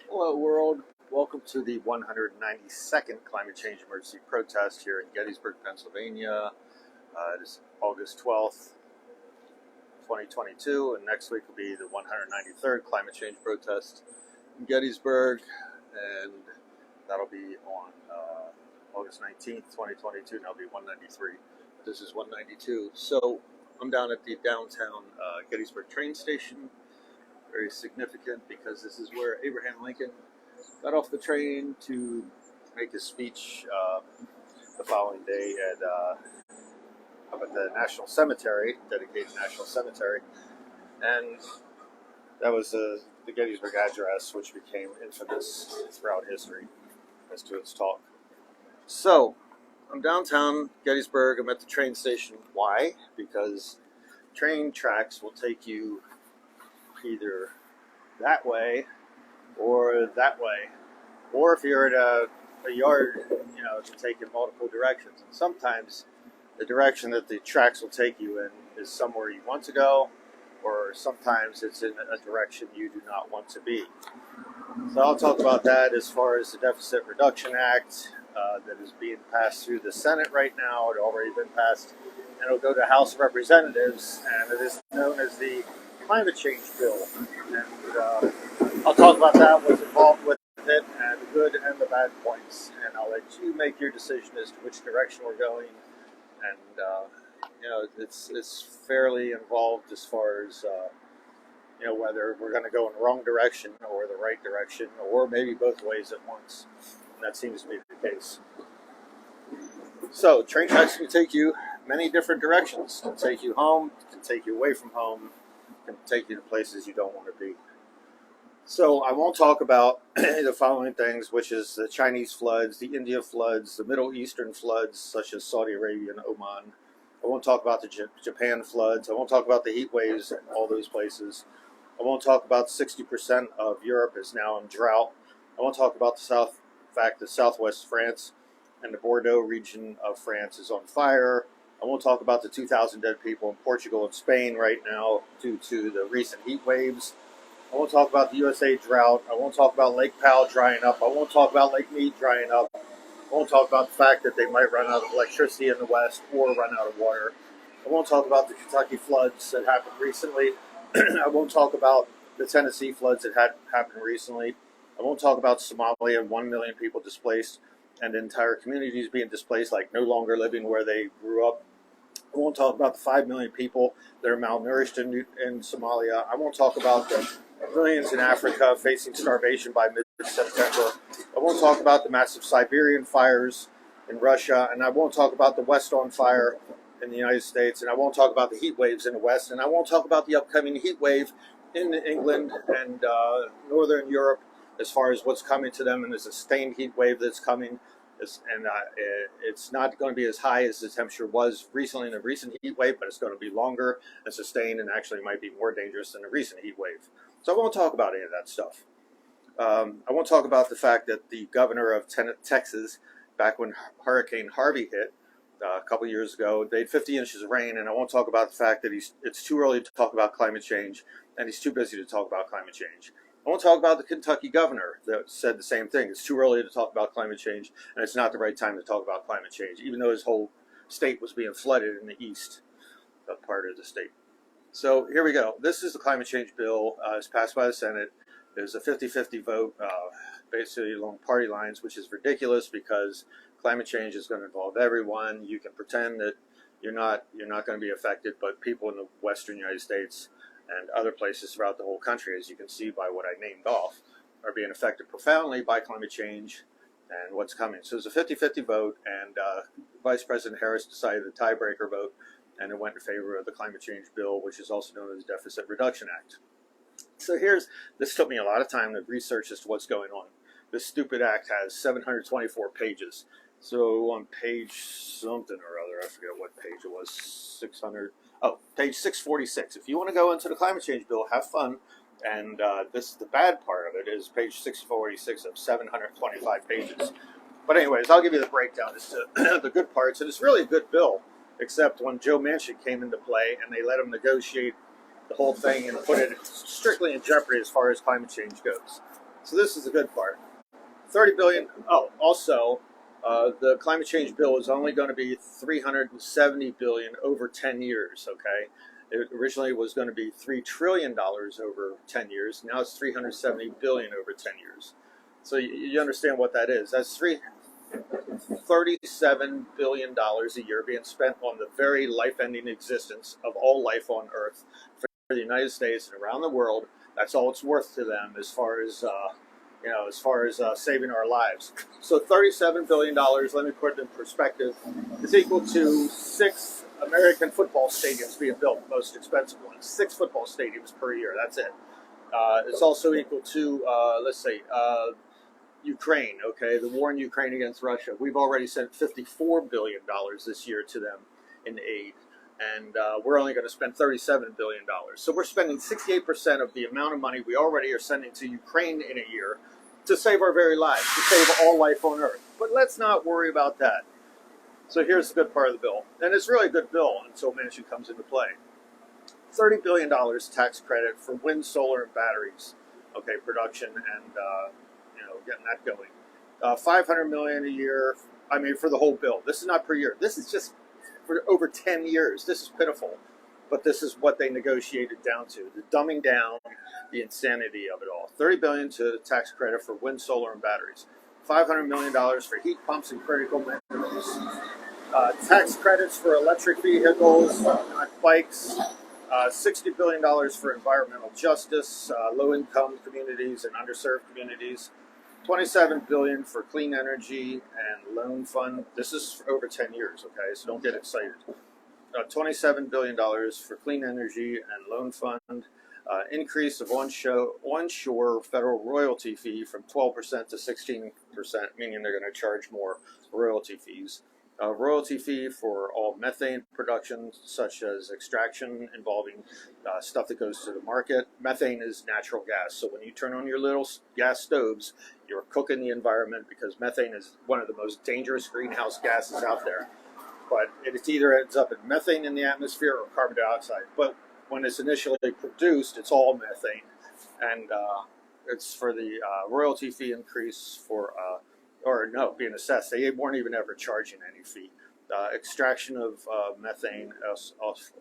Hello, world. Welcome to the 192nd climate change emergency protest here in Gettysburg, Pennsylvania. It is August 12th, 2022, and next week will be the 193rd climate change protest in Gettysburg, and that'll be on August 19th, 2022, and that'll be 193. This is 192. So I'm down at the downtown Gettysburg train station. Very significant because this is where Abraham Lincoln got off the train to make his speech the following day up at the National Cemetery, dedicated National Cemetery, and that was the Gettysburg Address, which became infamous throughout history as to its talk. So I'm downtown Gettysburg. I'm at the train station. Why? Because train tracks will take you either that way or that way, or if you're at a yard, it can take in multiple directions. And sometimes the direction that the tracks will take you in is somewhere you want to go, or sometimes it's in a direction you do not want to be. So I'll talk about that as far as the Deficit Reduction Act that is being passed through the Senate right now. It's already been passed, and it'll go to the House of Representatives, and it is known as the Climate Change Bill. And I'll talk about that, what's involved with it, and the good and the bad points. And I'll let you make your decision as to which direction we're going. And it's fairly involved as far as whether we're going to go in the wrong direction or the right direction, or maybe both ways at once. And that seems to be the case. So train tracks can take you many different directions. It can take you home, it can take you away from home, it can take you to places you don't want to be. So I won't talk about the following things, which is the Chinese floods, the India floods, the Middle Eastern floods, such as Saudi Arabia and Oman. I won't talk about the Japan floods. I won't talk about the heat waves in all those places. I won't talk about 60% of Europe is now in drought. I won't talk about the fact that Southwest France and the Bordeaux region of France is on fire. I won't talk about the 2,000 dead people in Portugal and Spain right now due to the recent heat waves. I won't talk about the USA drought. I won't talk about Lake Powell drying up. I won't talk about Lake Mead drying up. I won't talk about the fact that they might run out of electricity in the West or run out of water. I won't talk about the Kentucky floods that happened recently. I won't talk about the Tennessee floods that had happened recently. I won't talk about Somalia and 1 million people displaced and entire communities being displaced, like no longer living where they grew up. I won't talk about the 5 million people that are malnourished in Somalia. I won't talk about the millions in Africa facing starvation by mid-September. I won't talk about the massive Siberian fires in Russia, and I won't talk about the West on fire in the United States, and I won't talk about the heat waves in the West, and I won't talk about the upcoming heat wave in England and Northern Europe as far as what's coming to them, and the sustained heat wave that's coming. It's not going to be as high as the temperature was recently in the recent heat wave, but it's going to be longer and sustained, and actually might be more dangerous than the recent heat wave. So I won't talk about any of that stuff. I won't talk about the fact that the governor of Texas, back when Hurricane Harvey hit a couple years ago, they had 50 inches of rain, and I won't talk about the fact that it's too early to talk about climate change, and he's too busy to talk about climate change. I won't talk about the Kentucky governor that said the same thing. It's too early to talk about climate change, and it's not the right time to talk about climate change, even though his whole state was being flooded in the east part of the state. So here we go. This is the climate change bill. It's passed by the Senate. There's a 50-50 vote, basically along party lines, which is ridiculous because climate change is going to involve everyone. You can pretend that you're not going to be affected, but people in the western United States and other places throughout the whole country, as you can see by what I named off, are being affected profoundly by climate change and what's coming. So it's a 50-50 vote, and Vice President Harris decided the tiebreaker vote, and it went in favor of the climate change bill, which is also known as the Deficit Reduction Act. So this took me a lot of time to research as to what's going on. This stupid act has 724 pages. So on page something or other, I forget what page it was, 600. Oh, page 646. If you want to go into the climate change bill, have fun. And this is the bad part of it, is page 646 of 725 pages. But anyways, I'll give you the breakdown as to the good parts. And it's really a good bill, except when Joe Manchin came into play and they let him negotiate the whole thing and put it strictly in jeopardy as far as climate change goes. So this is the good part. 30 billion. Oh, also, the climate change bill is only going to be 370 billion over 10 years. Okay, it originally was going to be $3 trillion over 10 years. Now it's 370 billion over 10 years. So you understand what that is. That's $37 billion a year being spent on the very life-ending existence of all life on Earth for the United States and around the world. That's all it's worth to them as far as saving our lives. So $37 billion, let me put it in perspective, is equal to 6 American football stadiums being built, the most expensive ones. 6 football stadiums per year, that's it. It's also equal to, Ukraine, okay, the war in Ukraine against Russia. We've already sent $54 billion this year to them in aid. And we're only going to spend $37 billion. So we're spending 68% of the amount of money we already are sending to Ukraine in a year to save our very lives, to save all life on Earth. But let's not worry about that. So here's the good part of the bill. And it's really a good bill until Manchin comes into play. $30 billion tax credit for wind, solar, and batteries. Okay, production and, getting that going. $500 million a year, for the whole bill. This is not per year. This is just for over 10 years. This is pitiful, but this is what they negotiated down to. The dumbing down, the insanity of it all. $30 billion to tax credit for wind, solar, and batteries. $500 million for heat pumps and critical minerals. Tax credits for electric vehicles, bikes. $60 billion for environmental justice, low-income communities and underserved communities. $27 billion for clean energy and loan fund. This is for over 10 years, okay? So don't get excited. $27 billion for clean energy and loan fund. Increase of onshore federal royalty fee from 12% to 16%, meaning they're going to charge more royalty fees. Royalty fee for all methane production, such as extraction involving stuff that goes to the market. Methane is natural gas, so when you turn on your little gas stoves, you're cooking the environment because methane is one of the most dangerous greenhouse gases out there. But it either ends up in methane in the atmosphere or carbon dioxide. But when it's initially produced, it's all methane. And it's for the royalty fee increase for... being assessed. They weren't even ever charging any fee. Extraction of methane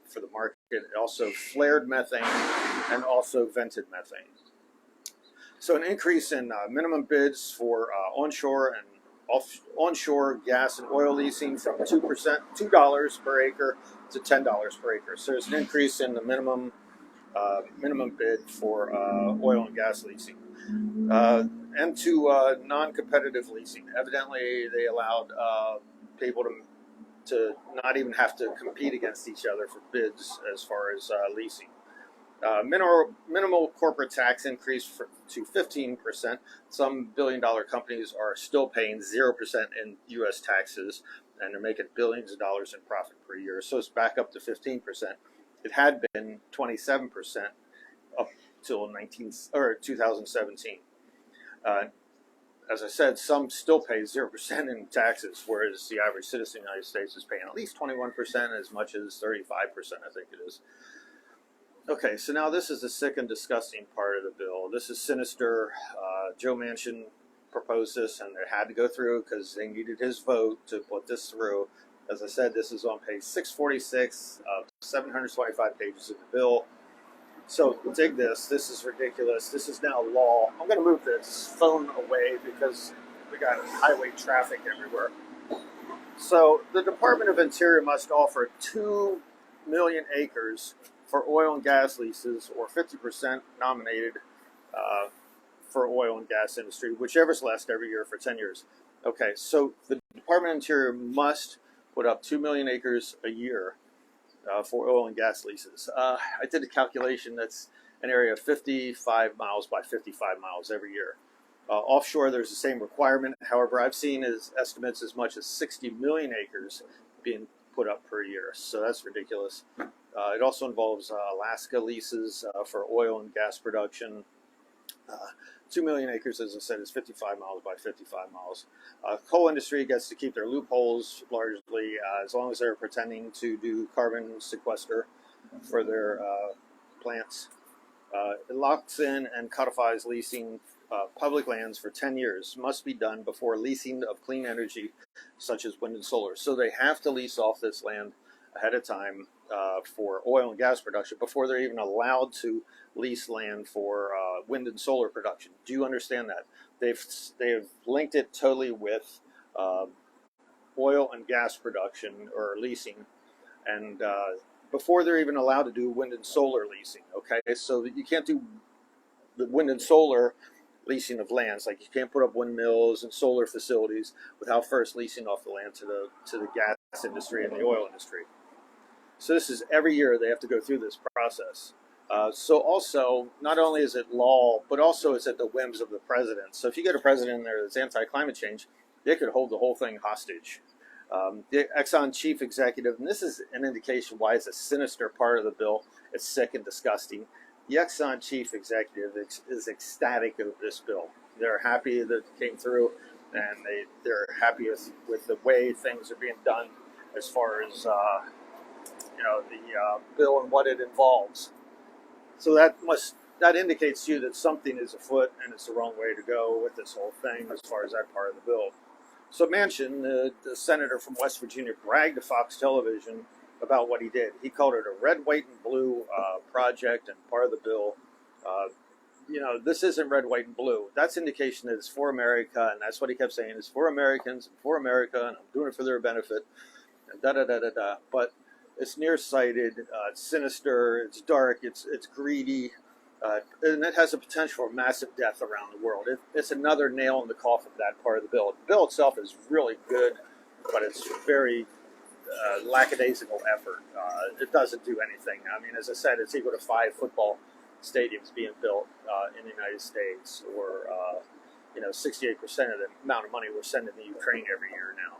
for the market, also flared methane, and also vented methane. So an increase in minimum bids for onshore and onshore gas and oil leasing from $2 per acre to $10 per acre. So there's an increase in the minimum bid for oil and gas leasing. And to non-competitive leasing. Evidently, they allowed people to not even have to compete against each other for bids as far as leasing. Minimal corporate tax increase to 15%. Some billion-dollar companies are still paying 0% in U.S. taxes, and they're making billions of dollars in profit per year. So it's back up to 15%. It had been 27% up till 2017. As I said, some still pay 0% in taxes, whereas the average citizen in the United States is paying at least 21%, as much as 35%, I think it is. Okay, so now this is the sick and disgusting part of the bill. This is sinister. Joe Manchin proposed this, and it had to go through because they needed his vote to put this through. As I said, this is on page 646 of 725 pages of the bill. So dig this. This is ridiculous. This is now law. I'm going to move this phone away because we got highway traffic everywhere. So the Department of Interior must offer 2 million acres for oil and gas leases, or 50% nominated for oil and gas industry, whichever's less every year for 10 years. Okay, so the Department of Interior must put up 2 million acres a year for oil and gas leases. I did a calculation that's an area of 55 miles by 55 miles every year. Offshore, there's the same requirement. However, I've seen estimates as much as 60 million acres being put up per year. So that's ridiculous. It also involves Alaska leases for oil and gas production. 2 million acres, as I said, is 55 miles by 55 miles. Coal industry gets to keep their loopholes largely as long as they're pretending to do carbon sequester for their plants. It locks in and codifies leasing public lands for 10 years must be done before leasing of clean energy, such as wind and solar. So they have to lease off this land ahead of time for oil and gas production before they're even allowed to lease land for wind and solar production. Do you understand that? They've linked it totally with oil and gas production or leasing, and before they're even allowed to do wind and solar leasing. Okay, so you can't do the wind and solar leasing of lands. Like, you can't put up windmills and solar facilities without first leasing off the land to the gas industry and the oil industry. So this is every year they have to go through this process. So also, not only is it law, but also it's at the whims of the president. So if you get a president in there that's anti-climate change, they could hold the whole thing hostage. The Exxon chief executive, and this is an indication why it's a sinister part of the bill. It's sick and disgusting. The Exxon chief executive is ecstatic of this bill. They're happy that it came through, and they're happy with the way things are being done as far as the bill and what it involves. So that indicates to you that something is afoot, and it's the wrong way to go with this whole thing as far as that part of the bill. So Manchin, the senator from West Virginia, bragged to Fox Television about what he did. He called it a red, white, and blue project and part of the bill. This isn't red, white, and blue. That's indication that it's for America, and that's what he kept saying. It's for Americans and for America, and I'm doing it for their benefit. And da-da-da-da-da. But it's nearsighted, it's sinister, it's dark, it's greedy, and it has a potential for massive death around the world. It's another nail in the coffin of that part of the bill. The bill itself is really good, but it's very lackadaisical effort. It doesn't do anything. I mean, as I said, it's equal to 5 football stadiums being built in the United States, or 68% of the amount of money we're sending to Ukraine every year now.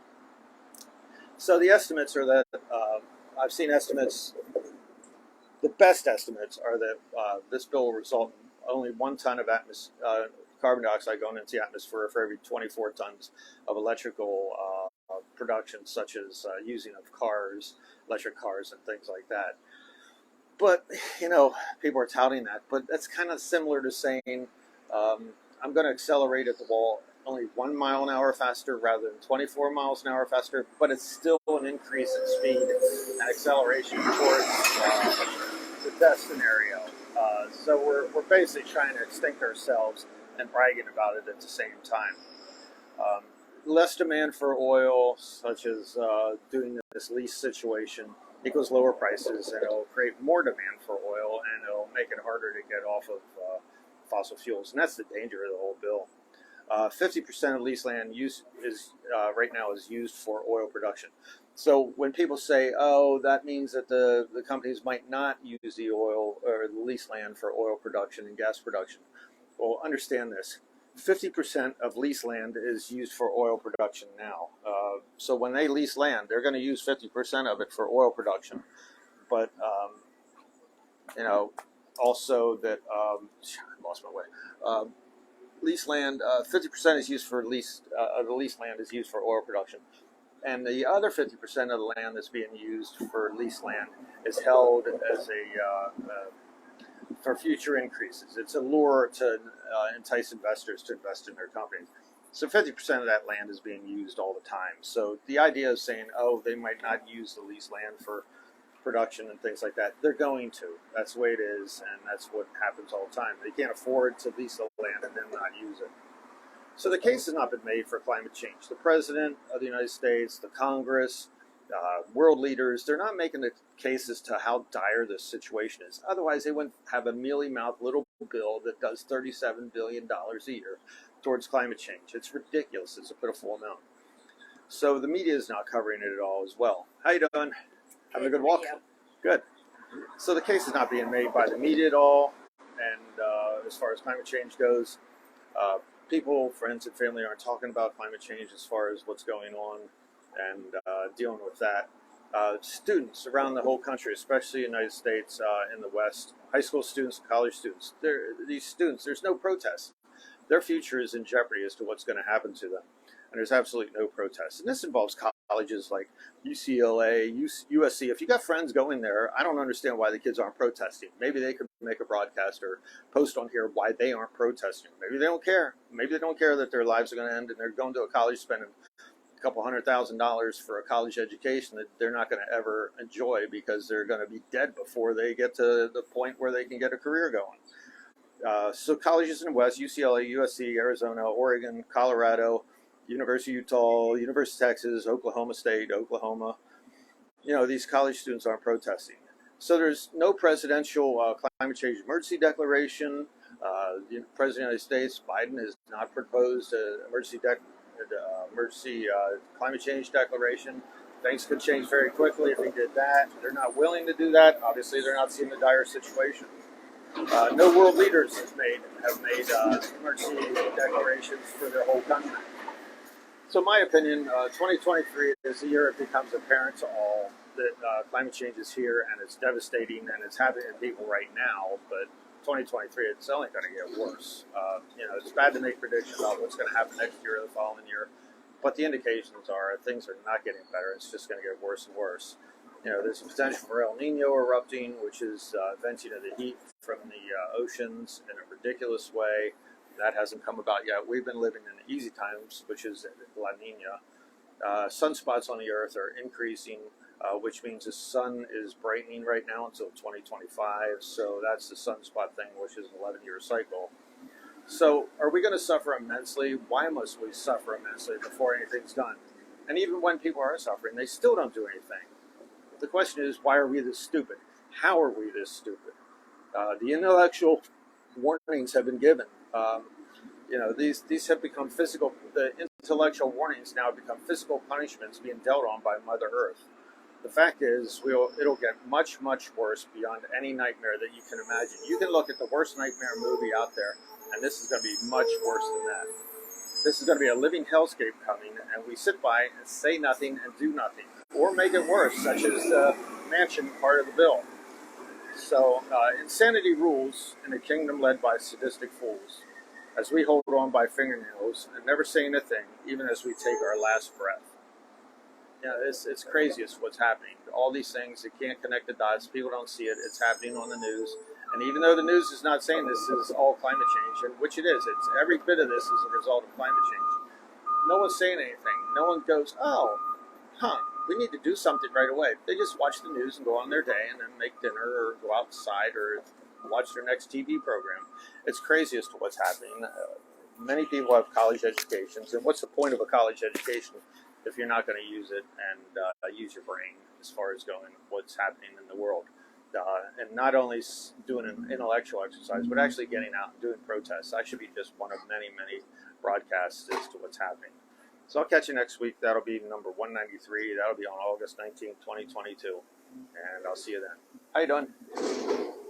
So the estimates are that I've seen estimates. The best estimates are that this bill will result in only 1 ton of carbon dioxide going into the atmosphere for every 24 tons of electrical production, such as using of cars, electric cars, and things like that. But people are touting that. But that's kind of similar to saying I'm going to accelerate at the wall only 1 mile an hour faster rather than 24 miles an hour faster, but it's still an increase in speed and acceleration towards the death scenario. So we're basically trying to extinct ourselves and bragging about it at the same time. Less demand for oil, such as doing this lease situation, equals lower prices, and it'll create more demand for oil, and it'll make it harder to get off of fossil fuels. And that's the danger of the whole bill. 50% of lease land use right now is used for oil production. So when people say, "Oh, that means that the companies might not use the oil or the lease land for oil production and gas production," well, understand this: 50% of lease land is used for oil production now. So when they lease land, they're going to use 50% of it for oil production. But also that I lost my way. Lease land, 50% is used for the lease land is used for oil production, and the other 50% of the land that's being used for lease land is held as for future increases. It's a lure to entice investors to invest in their companies. So 50% of that land is being used all the time. So the idea of saying, "Oh, they might not use the lease land for production and things like that," they're going to. That's the way it is, and that's what happens all the time. They can't afford to lease the land and then not use it. So the case has not been made for climate change. The President of the United States, the Congress, world leaders, they're not making the case as to how dire this situation is. Otherwise, they wouldn't have a mealy-mouthed little bill that does $37 billion a year towards climate change. It's ridiculous. It's a pitiful amount. So the media is not covering it at all as well. How you doing? Having a good walk? Good. So the case is not being made by the media at all. And as far as climate change goes, people, friends, and family aren't talking about climate change as far as what's going on and dealing with that. Students around the whole country, especially in the United States, in the West, high school students, college students, these students, there's no protest. Their future is in jeopardy as to what's going to happen to them. and there's absolutely no protest. And this involves colleges like UCLA, USC. If you got friends going there, I don't understand why the kids aren't protesting. Maybe they could make a broadcast or post on here why they aren't protesting. Maybe they don't care. Maybe they don't care that their lives are going to end and they're going to a college spending a couple $100,000 for a college education that they're not going to ever enjoy because they're going to be dead before they get to the point where they can get a career going. So colleges in the West, UCLA, USC, Arizona, Oregon, Colorado, University of Utah, University of Texas, Oklahoma State, Oklahoma, these college students aren't protesting. So there's no presidential climate change emergency declaration. The President of the United States, Biden, has not proposed an emergency climate change declaration. Things could change very quickly if he did that. They're not willing to do that. Obviously, they're not seeing the dire situation. No world leaders have made emergency declarations for their whole country. So in my opinion, 2023 is the year it becomes apparent to all that climate change is here and it's devastating and it's happening to people right now. But 2023, it's only going to get worse. It's bad to make predictions about what's going to happen next year or the following year, but the indications are things are not getting better. It's just going to get worse and worse. There's a potential for El Nino erupting, which is venting of the heat from the oceans in a ridiculous way. That hasn't come about yet. We've been living in easy times, which is La Nina. Sunspots on the Earth are increasing, which means the sun is brightening right now until 2025. So that's the sunspot thing, which is an 11-year cycle. So are we going to suffer immensely? Why must we suffer immensely before anything's done? And even when people are suffering, they still don't do anything. The question is, why are we this stupid? How are we this stupid? The intellectual warnings have been given. These have become physical. The intellectual warnings now have become physical punishments being dealt on by Mother Earth. The fact is, it'll get much, much worse beyond any nightmare that you can imagine. You can look at the worst nightmare movie out there, and this is going to be much worse than that. This is going to be a living hellscape coming, and we sit by and say nothing and do nothing, or make it worse, such as the mansion part of the bill. So, insanity rules in a kingdom led by sadistic fools, as we hold on by fingernails and never saying a thing, even as we take our last breath. It's craziest what's happening. All these things, you can't connect the dots. People don't see it. It's happening on the news. And even though the news is not saying this is all climate change, and which it is, it's every bit of this is a result of climate change. No one's saying anything. No one goes, we need to do something right away. They just watch the news and go on their day and then make dinner or go outside or watch their next TV program. It's crazy as to what's happening. Many people have college educations, and what's the point of a college education if you're not going to use it and use your brain as far as going what's happening in the world? And not only doing an intellectual exercise, but actually getting out and doing protests. I should be just one of many, many broadcasts as to what's happening. So I'll catch you next week. That'll be number 193. That'll be on August 19th, 2022. And I'll see you then. How you doing?